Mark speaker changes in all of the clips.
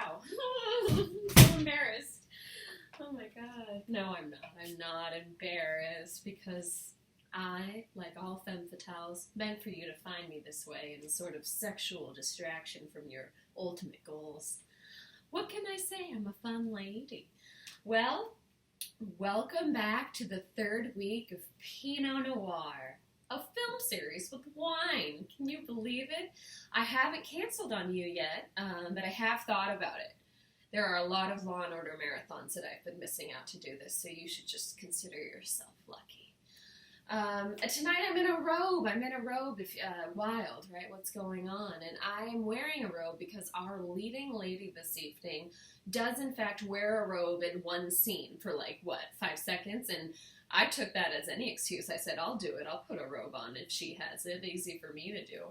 Speaker 1: wow. I'm so embarrassed. Oh my god. No, I'm not. I'm not embarrassed because I, like all femme fatales, meant for you to find me this way in a sort of sexual distraction from your ultimate goals. What can I say? I'm a fun lady. Well, welcome back to the third week of Pinot Noir, a film series with wine. Can you believe it? I haven't canceled on you yet, but I have thought about it. There are a lot of Law & Order marathons that I've been missing out to do this, so you should just consider yourself lucky. Tonight I'm in a robe. Wild, right? What's going on? And I'm wearing a robe because our leading lady this evening does in fact wear a robe in one scene for 5 seconds, and I took that as any excuse. I said, I'll do it. I'll put a robe on if she has it. Easy for me to do.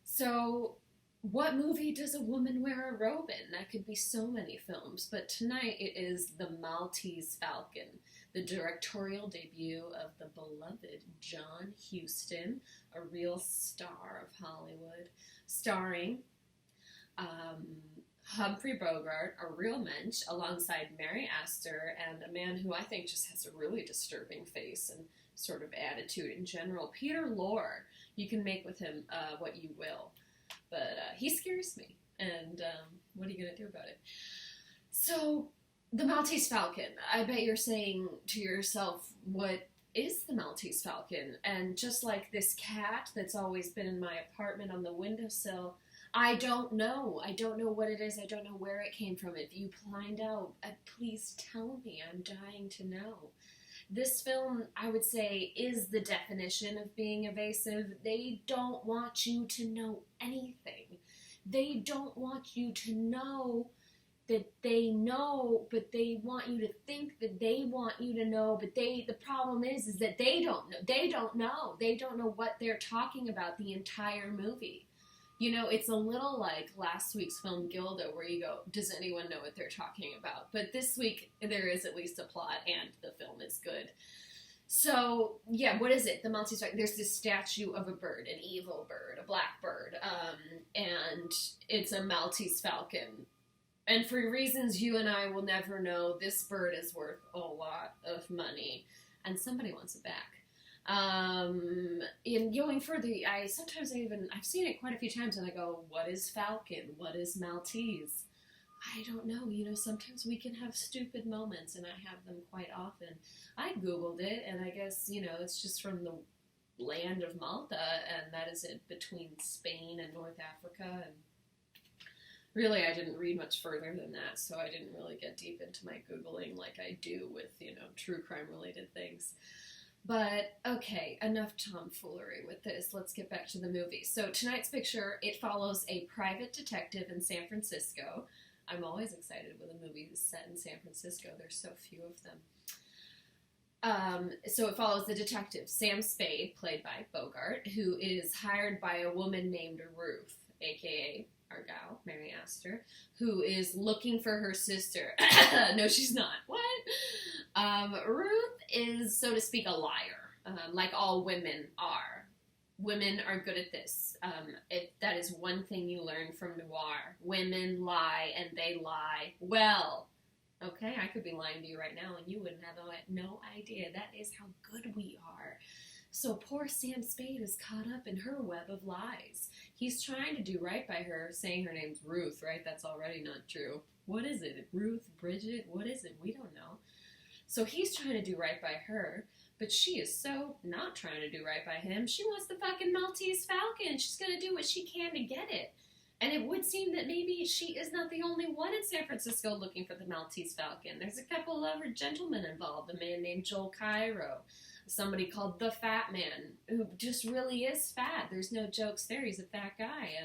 Speaker 1: So, what movie does a woman wear a robe in? That could be so many films, but tonight it is The Maltese Falcon, the directorial debut of the beloved John Huston, a real star of Hollywood, starring Humphrey Bogart, a real mensch, alongside Mary Astor, and a man who I think just has a really disturbing face and sort of attitude in general, Peter Lorre. You can make with him what you will, but he scares me, and what are you going to do about it? So, the Maltese Falcon. I bet you're saying to yourself, what is the Maltese Falcon? And just like this cat that's always been in my apartment on the windowsill, I don't know. I don't know what it is. I don't know where it came from. If you find out, please tell me. I'm dying to know. This film, I would say, is the definition of being evasive. They don't want you to know anything. They don't want you to know that they know, but they want you to think that they want you to know, but the problem is that they don't know. They don't know. They don't know what they're talking about the entire movie. You know, it's a little like last week's film Gilda, where you go, does anyone know what they're talking about? But this week, there is at least a plot, and the film is good. So, yeah, what is it? The Maltese Falcon. There's this statue of a bird, an evil bird, a black bird, and it's a Maltese Falcon. And for reasons you and I will never know, this bird is worth a lot of money, and somebody wants it back. In going further, I've seen it quite a few times, and I go, what is Falcon? What is Maltese? I don't know. You know, sometimes we can have stupid moments, and I have them quite often. I Googled it, and I guess, you know, it's just from the land of Malta, and that is it between Spain and North Africa, and really, I didn't read much further than that, so I didn't really get deep into my Googling like I do with, you know, true crime-related things. But, okay, enough tomfoolery with this. Let's get back to the movie. So, tonight's picture, it follows a private detective in San Francisco. I'm always excited when a movie is set in San Francisco. There's so few of them. So it follows the detective, Sam Spade, played by Bogart, who is hired by a woman named Ruth, a.k.a. our gal, Mary Astor, who is looking for her sister. No, she's not. What? Ruth is, so to speak, a liar, like all women are. Women are good at this. That is one thing you learn from Noir. Women lie, and they lie well. Okay, I could be lying to you right now, and you wouldn't have no idea. That is how good we are. So poor Sam Spade is caught up in her web of lies. He's trying to do right by her, saying her name's Ruth, right? That's already not true. What is it? Ruth? Bridget? What is it? We don't know. So he's trying to do right by her, but she is so not trying to do right by him. She wants the fucking Maltese Falcon. She's going to do what she can to get it. And it would seem that maybe she is not the only one in San Francisco looking for the Maltese Falcon. There's a couple of other gentlemen involved. A man named Joel Cairo. Somebody called the Fat Man, who just really is fat. There's no jokes there. He's a fat guy.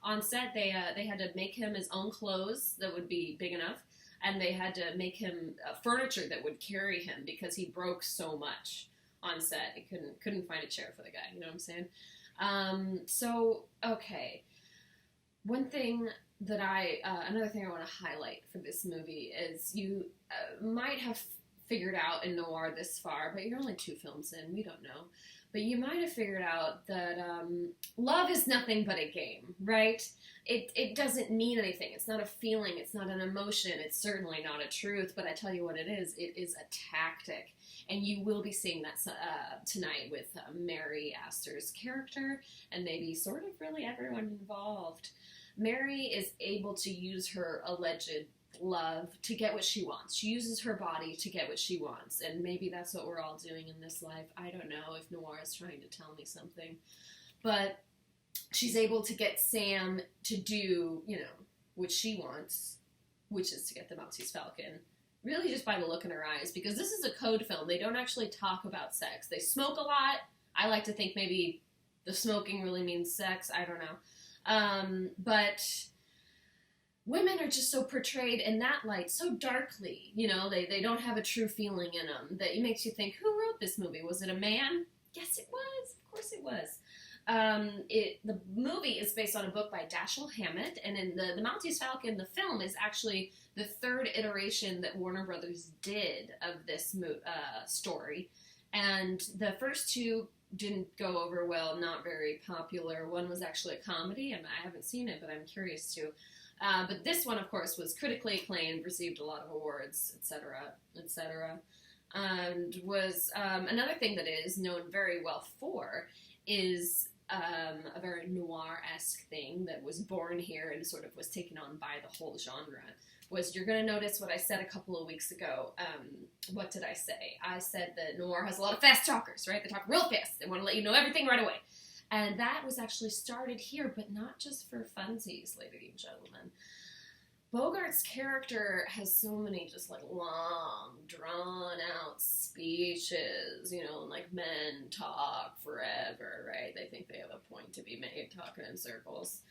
Speaker 1: On set, they had to make him his own clothes that would be big enough, and they had to make him furniture that would carry him because he broke so much on set. He couldn't find a chair for the guy. You know what I'm saying? So, okay. Another thing I want to highlight for this movie is you might have figured out in Noir this far, but you're only 2 films in, we don't know. but you might have figured out that love is nothing but a game, right? It doesn't mean anything. It's not a feeling. It's not an emotion. It's certainly not a truth, but I tell you what it is. It is a tactic. And you will be seeing that tonight with Mary Astor's character and maybe sort of really everyone involved. Mary is able to use her alleged love to get what she wants. She uses her body to get what she wants, and maybe that's what we're all doing in this life. I don't know if Noir is trying to tell me something, but she's able to get Sam to do, what she wants, which is to get the Maltese Falcon, really just by the look in her eyes, because this is a code film. They don't actually talk about sex. They smoke a lot. I like to think maybe the smoking really means sex. I don't know. But women are just so portrayed in that light so darkly. They don't have a true feeling in them that it makes you think, who wrote this movie? Was it a man? Yes, it was. Of course it was. The movie is based on a book by Dashiell Hammett, and in the Maltese Falcon, the film is actually the third iteration that Warner Brothers did of this story. And the first two didn't go over well, not very popular. One was actually a comedy, and I haven't seen it, but I'm curious to. But this one, of course, was critically acclaimed, received a lot of awards, etc., etc. And was another thing that it is known very well for is a very noir-esque thing that was born here and sort of was taken on by the whole genre. Was you're going to notice what I said a couple of weeks ago. What did I say? I said that noir has a lot of fast talkers, right? They talk real fast. They want to let you know everything right away. And that was actually started here, but not just for funsies, ladies and gentlemen. Bogart's character has so many just long, drawn-out speeches, like men talk forever, right? They think they have a point to be made talking in circles.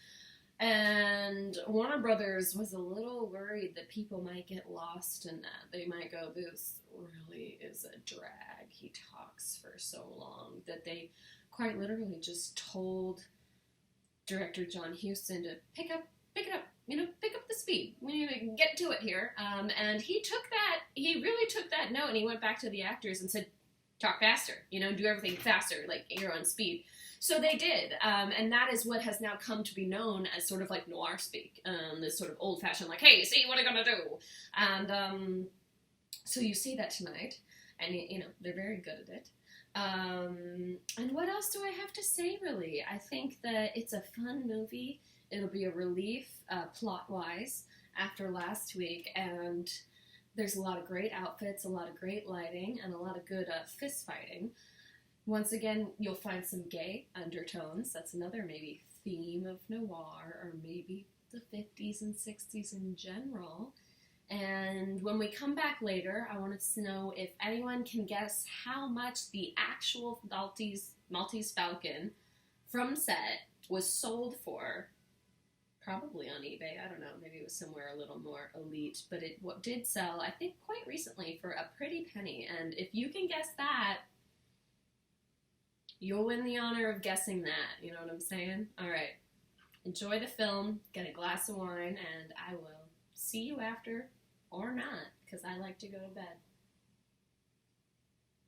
Speaker 1: And Warner Brothers was a little worried that people might get lost in that. They might go, this really is a drag. He talks for so long, that they quite literally just told director John Huston to pick it up, pick up the speed. We need to get to it here. And he really took that note, and he went back to the actors and said, talk faster, do everything faster, like you're on speed. So they did, and that is what has now come to be known as sort of like noir speak, this sort of old-fashioned, like, hey, see, what are you gonna do? And so you see that tonight, and they're very good at it. And what else do I have to say, really? I think that it's a fun movie. It'll be a relief, plot-wise, after last week, and there's a lot of great outfits, a lot of great lighting, and a lot of good fist-fighting. Once again, you'll find some gay undertones. That's another maybe theme of noir, or maybe the 50s and 60s in general. And when we come back later, I want to know if anyone can guess how much the actual Maltese Falcon from set was sold for. Probably on eBay. I don't know. Maybe it was somewhere a little more elite. But it did sell, I think, quite recently for a pretty penny. And if you can guess that, you'll win the honor of guessing that. You know what I'm saying? All right. Enjoy the film. Get a glass of wine. And I will see you after, or not, because I like to go to bed.